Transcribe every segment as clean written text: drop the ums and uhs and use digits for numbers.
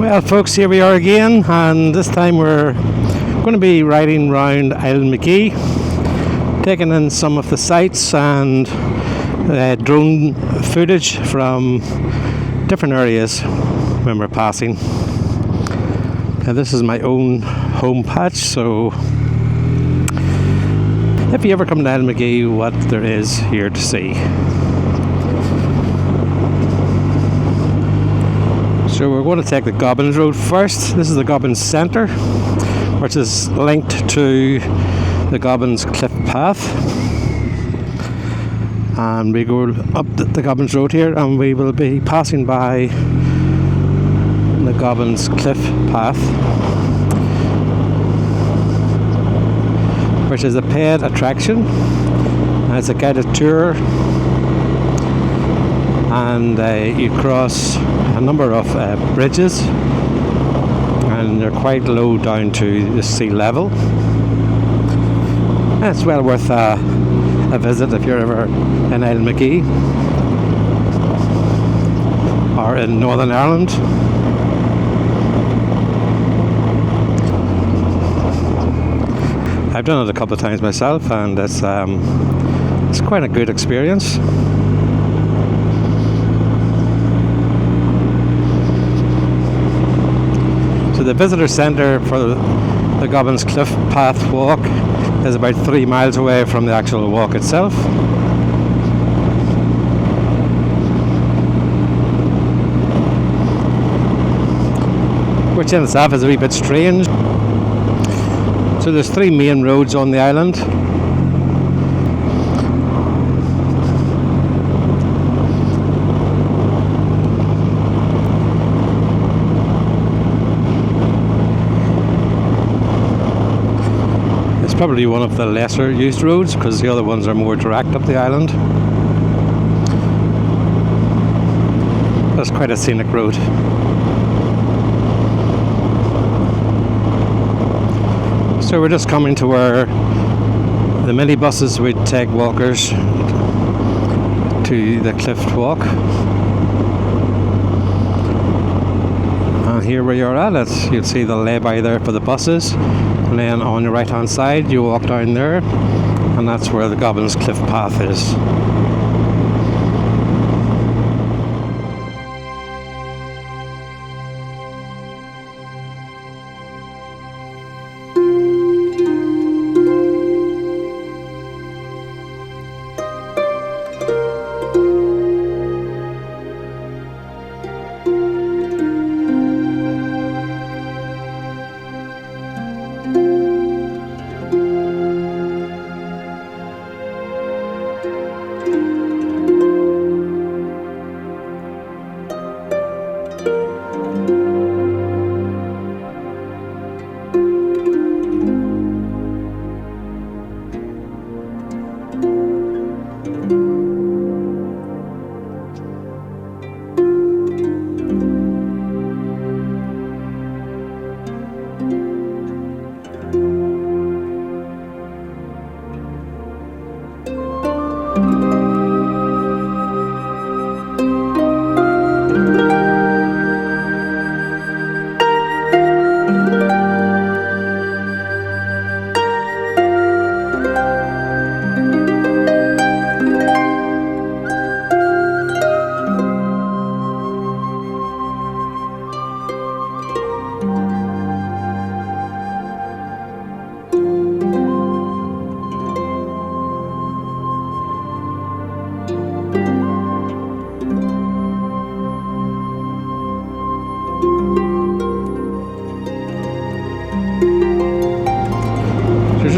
Well folks, here we are again, and this time we're going to be riding around Islandmagee, taking in some of the sights and drone footage from different areas when we're passing. And this is my own home patch, so if you ever come to Islandmagee, what there is here to see. So we're going to take the Gobbins road first. This is the Gobbins centre, which is linked to the Gobbins cliff path. And we go up the Gobbins road here, and we will be passing by the Gobbins cliff path, which is a paid attraction, and it's a guided tour, and you cross a number of bridges, and they're quite low down to the sea level. And it's well worth a visit if you're ever in Islandmagee or in Northern Ireland. I've done it a couple of times myself, and it's quite a good experience. So the visitor centre for the Gobbins Cliff Path walk is about 3 miles away from the actual walk itself. Which in itself is a wee bit strange. So there's 3 main roads on the island. It's probably one of the lesser used roads because the other ones are more direct up the island. That's quite a scenic road. So we're just coming to where the minibuses would take walkers to the cliff walk. And here where you're at it, you'll see the lay-by there for the buses. And then on your right hand side you walk down there, and that's where the Gobbins Cliff Path is.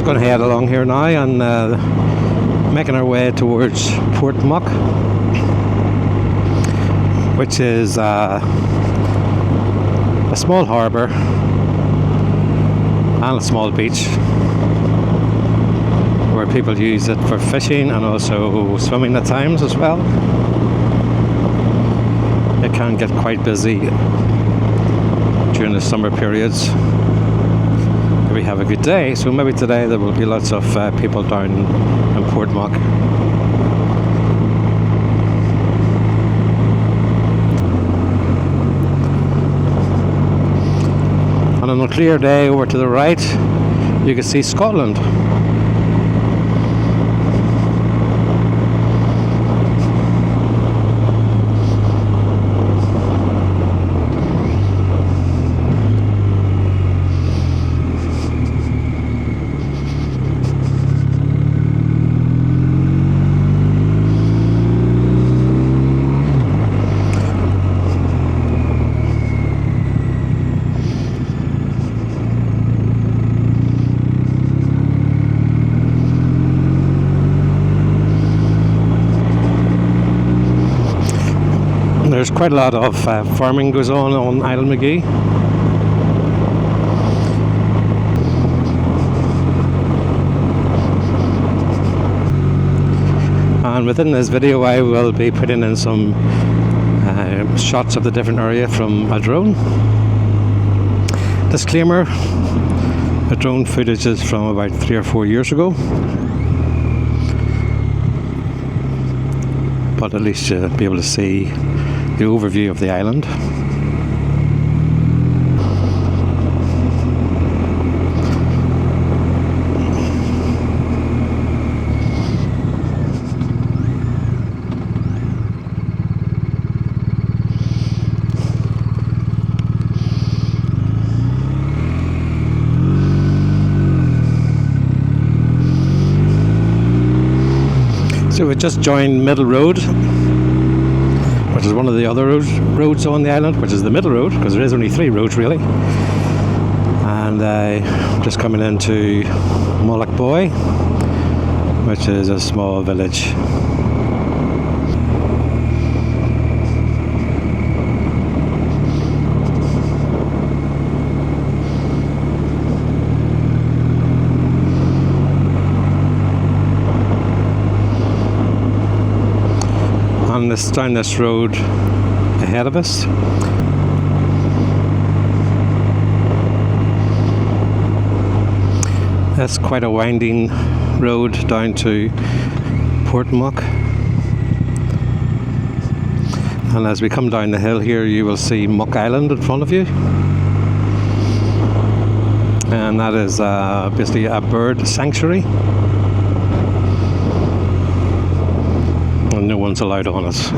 Going to head along here now and making our way towards Port Muck, which is a small harbour and a small beach where people use it for fishing and also swimming at times as well. It can get quite busy during the summer periods. We have a good day, so maybe today there will be lots of people down in Port Muck. And on a clear day over to the right, you can see Scotland. There's quite a lot of farming goes on Islandmagee. And within this video I will be putting in some shots of the different area from a drone. Disclaimer, the drone footage is from about 3 or 4 years ago, but at least you'll be able to see the overview of the island. So we just joined Middle Road, which is one of the other roads on the island, which is the Middle Road, because there is only 3 roads really. And just coming into Mhic Aodha, which is a small village. And down this road ahead of us, that's quite a winding road down to Port Muck. And as we come down the hill here, you will see Muck Island in front of you, and that is basically a bird sanctuary. And no one's allowed on it.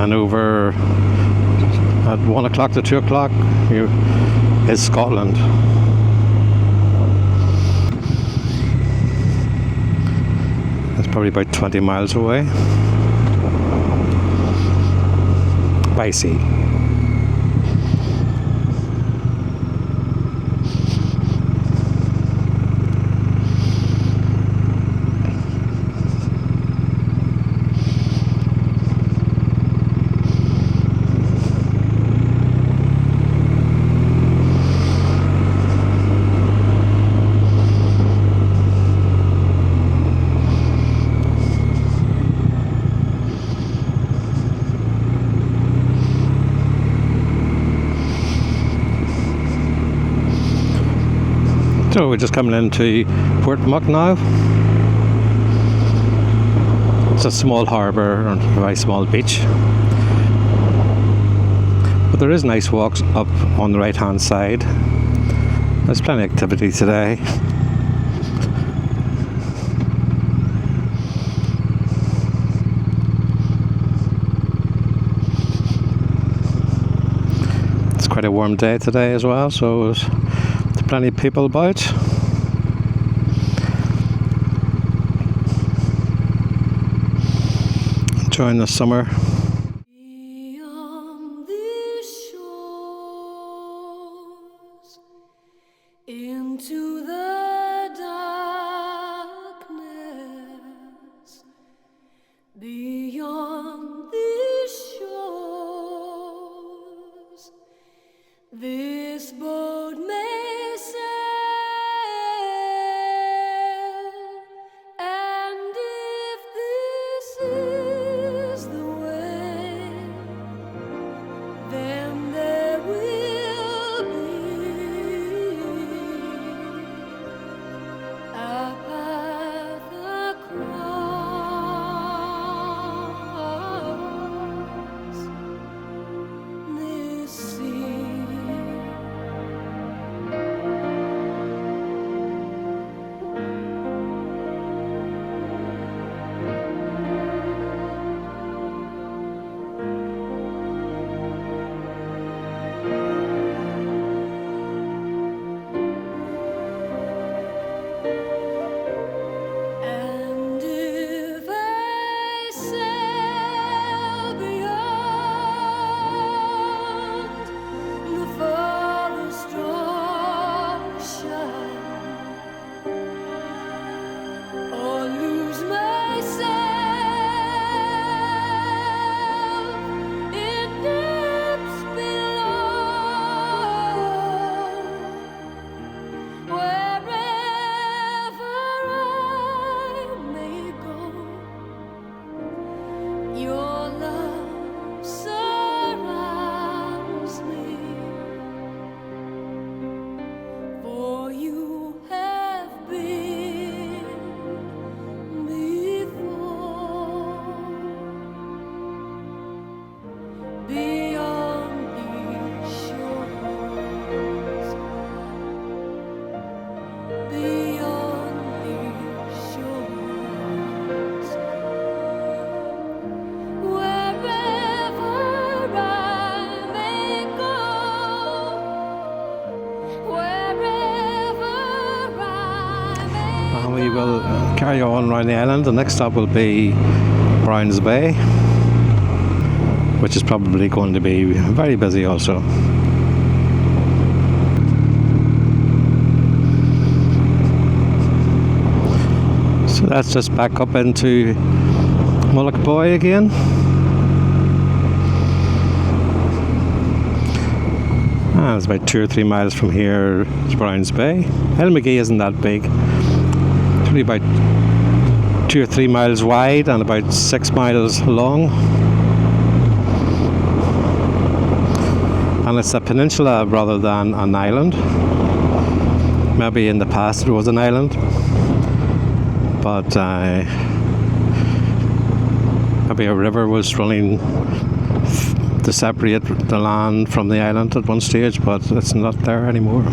And over at 1 o'clock to 2 o'clock is Scotland. That's probably about 20 miles away by sea. So we're just coming into Port Muck now. It's a small harbour and a very small beach. But there is nice walks up on the right hand side. There's plenty of activity today. It's quite a warm day today as well, so there's plenty of people about. Enjoying the summer. Beyond these shores, into the darkness, beyond these shores, this boat may sail, and if this is the way, then there will be carry on around the island. The next stop will be Brownsbay, which is probably going to be very busy also. So that's just back up into Mhic Aodha again. And it's about 2 or 3 miles from here to Brownsbay. Islandmagee isn't that big. It's only about 2 or 3 miles wide and about 6 miles long. And it's a peninsula rather than an island. Maybe in the past it was an island, but maybe a river was running to separate the land from the island at one stage, but it's not there anymore.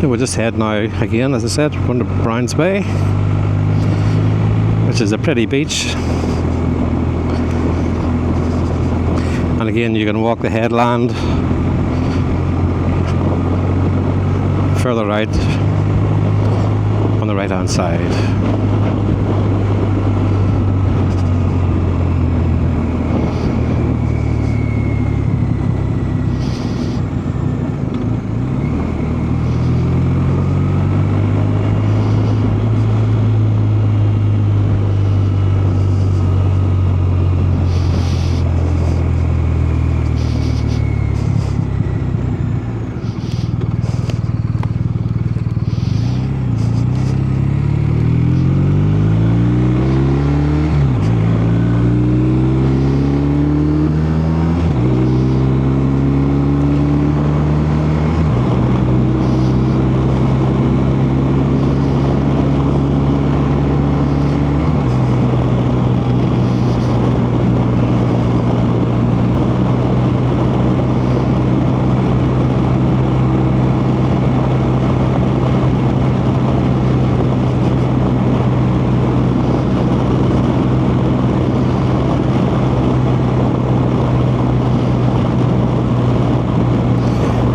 So we'll just head now again, as I said, we're going to Brownsbay, which is a pretty beach. And again, you can walk the headland further out on the right hand side.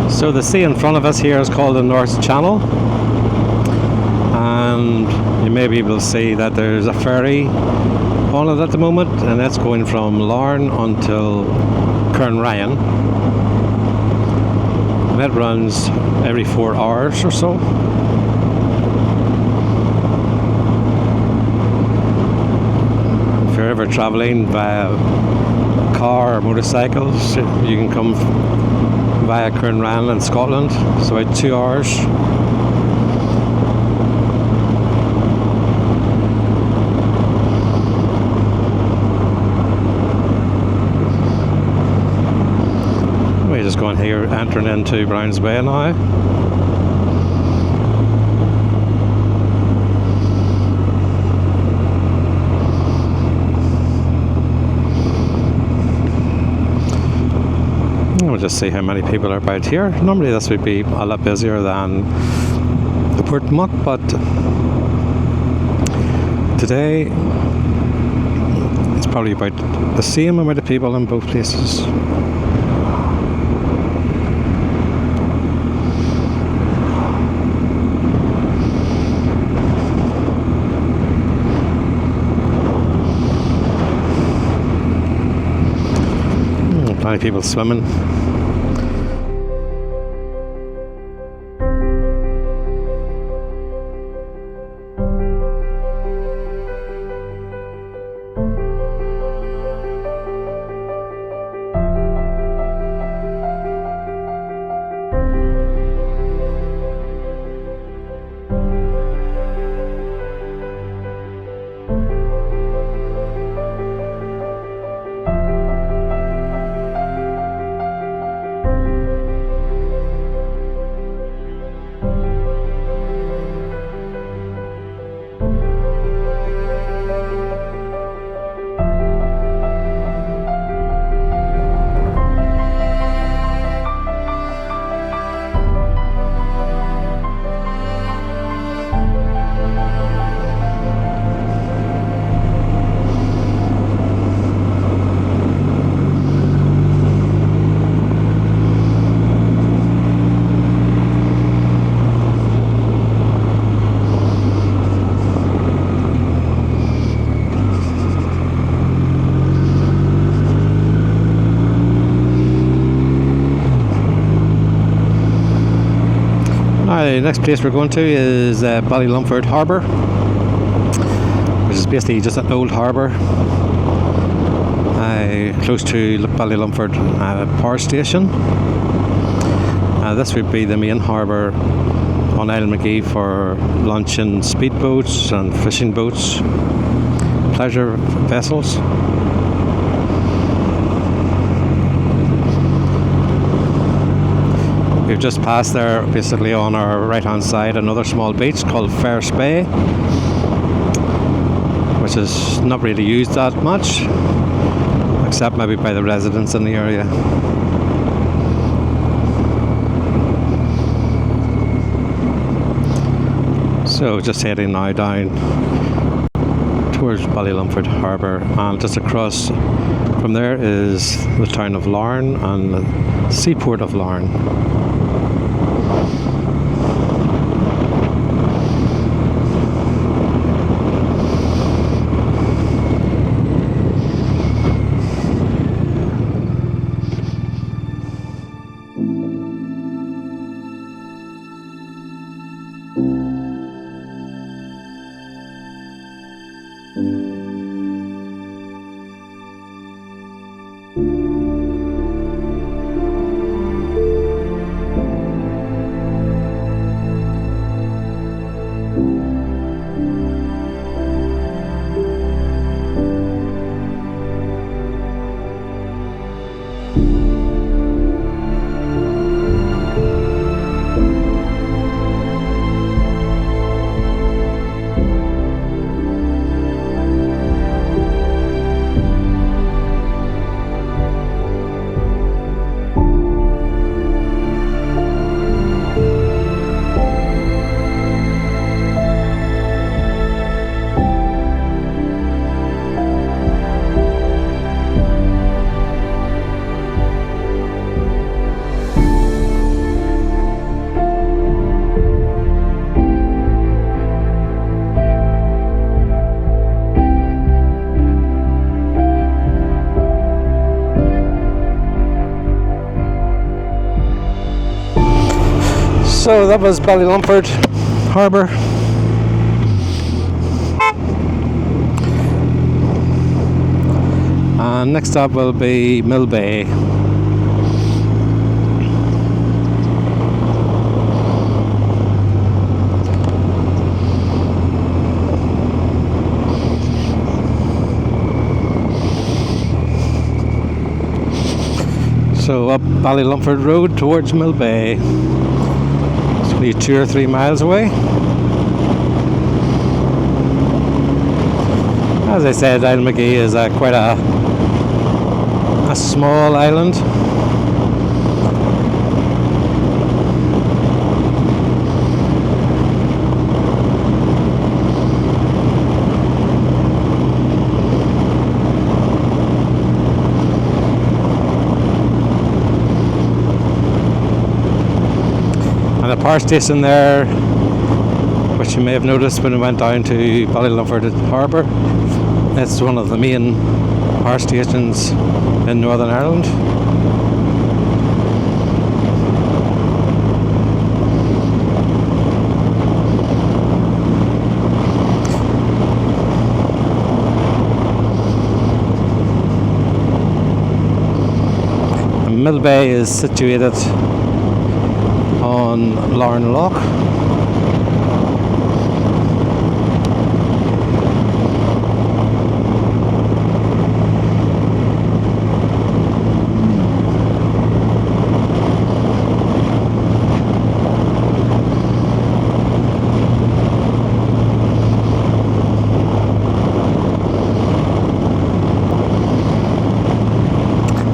So the sea in front of us here is called the North Channel, and you may be able to see that there's a ferry on it at the moment, and that's going from Larne until Ryan, and that runs every 4 hours or so. If you're ever travelling via car or motorcycles, you can come via Ryan in Scotland. It's about 2 hours. We're just going here, entering into Brownsbay now. We'll just see how many people are about here. Normally this would be a lot busier than the Port Muck, but today it's probably about the same amount of people in both places. Plenty of people swimming. The next place we're going to is Ballylumford Harbour, which is basically just an old harbour close to Ballylumford power station. This would be the main harbour on Islandmagee for launching speedboats and fishing boats, pleasure vessels. We've just passed there, basically on our right hand side, another small beach called Brownsbay, which is not really used that much, except maybe by the residents in the area. So just heading now down towards Ballylumford Harbour, and just across from there is the town of Larne and the seaport of Larne. So that was Ballylumford Harbour. And next up will be Mill Bay. So up Ballylumford Road towards Mill Bay. 2 or 3 miles away. As I said, Islandmagee is quite a small island. And the power station there, which you may have noticed when we went down to Ballylumford Harbour, it's one of the main power stations in Northern Ireland. And Mill Bay is situated on Larne Loch.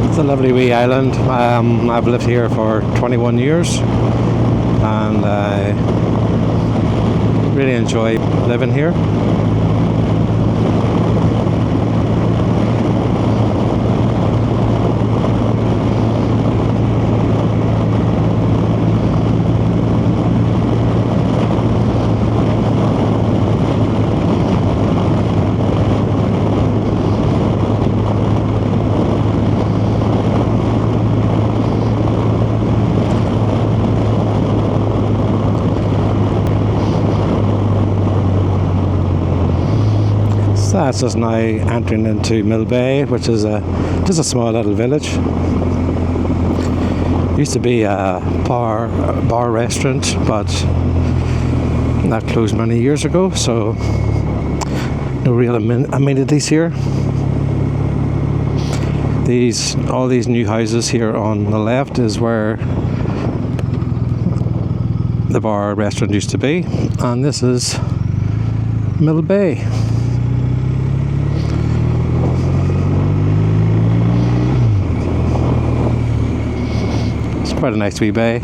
It's a lovely wee island. I've lived here for 21 years. And I really enjoy living here. So that's us now entering into Mill Bay, which is just a small little village. Used to be a bar restaurant, but that closed many years ago, so no real amenities here. All these new houses here on the left is where the bar restaurant used to be, and this is Mill Bay. It's quite a nice wee bay.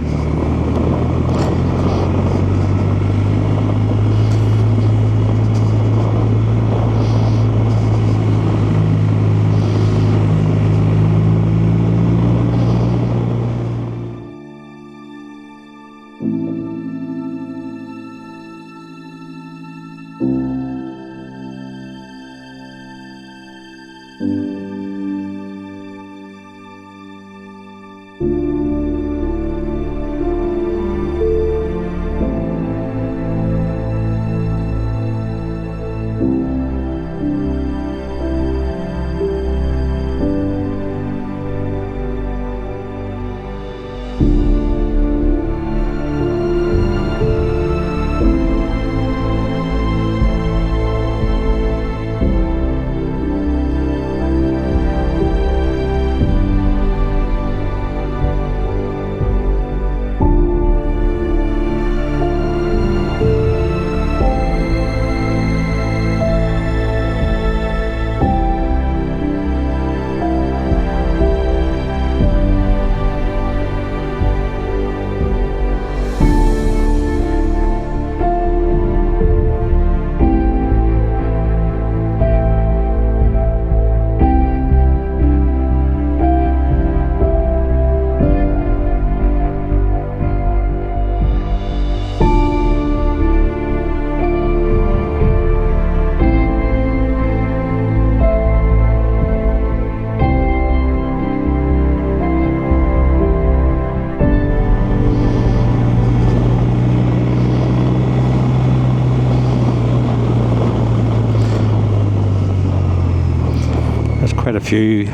Quite a few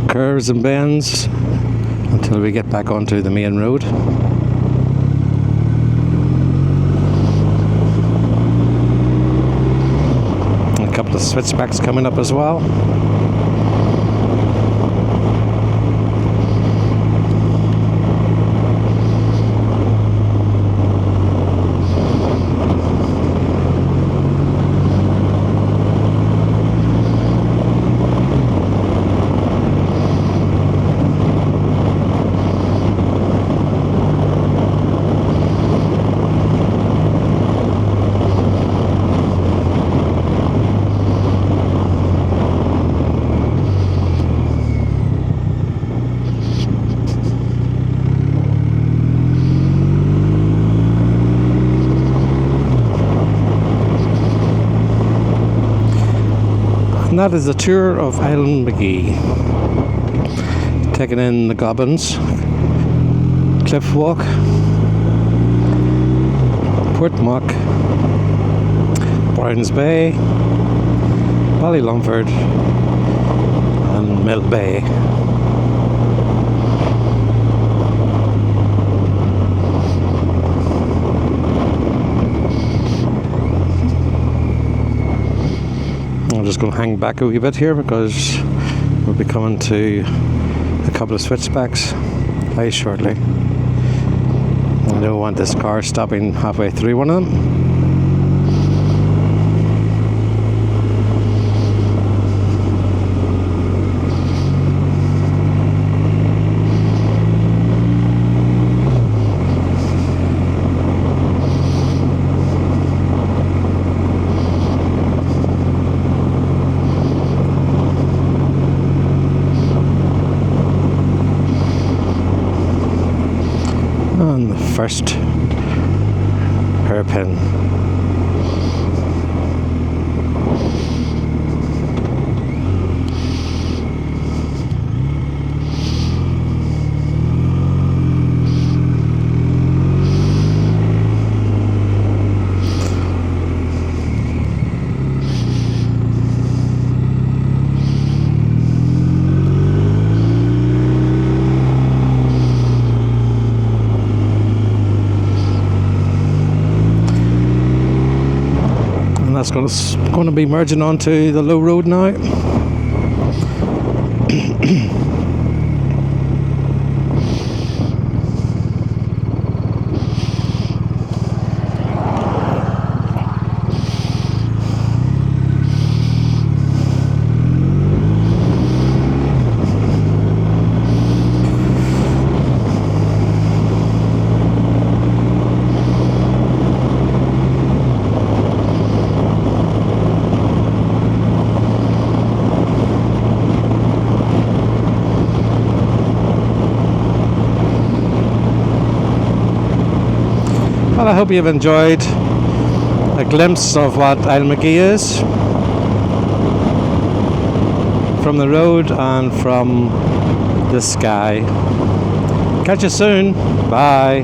curves and bends until we get back onto the main road. A couple of switchbacks coming up as well. And that is a tour of Islandmagee, taking in the Gobbins, Cliff Walk, Port Muck, Brownsbay, Ballylumford and Mill Bay. I'm just going to hang back a wee bit here because we'll be coming to a couple of switchbacks very shortly. I don't want this car stopping halfway through one of them. And the first hairpin. Going to be merging onto the low road now. Well, I hope you've enjoyed a glimpse of what Islandmagee is from the road and from the sky. Catch you soon. Bye.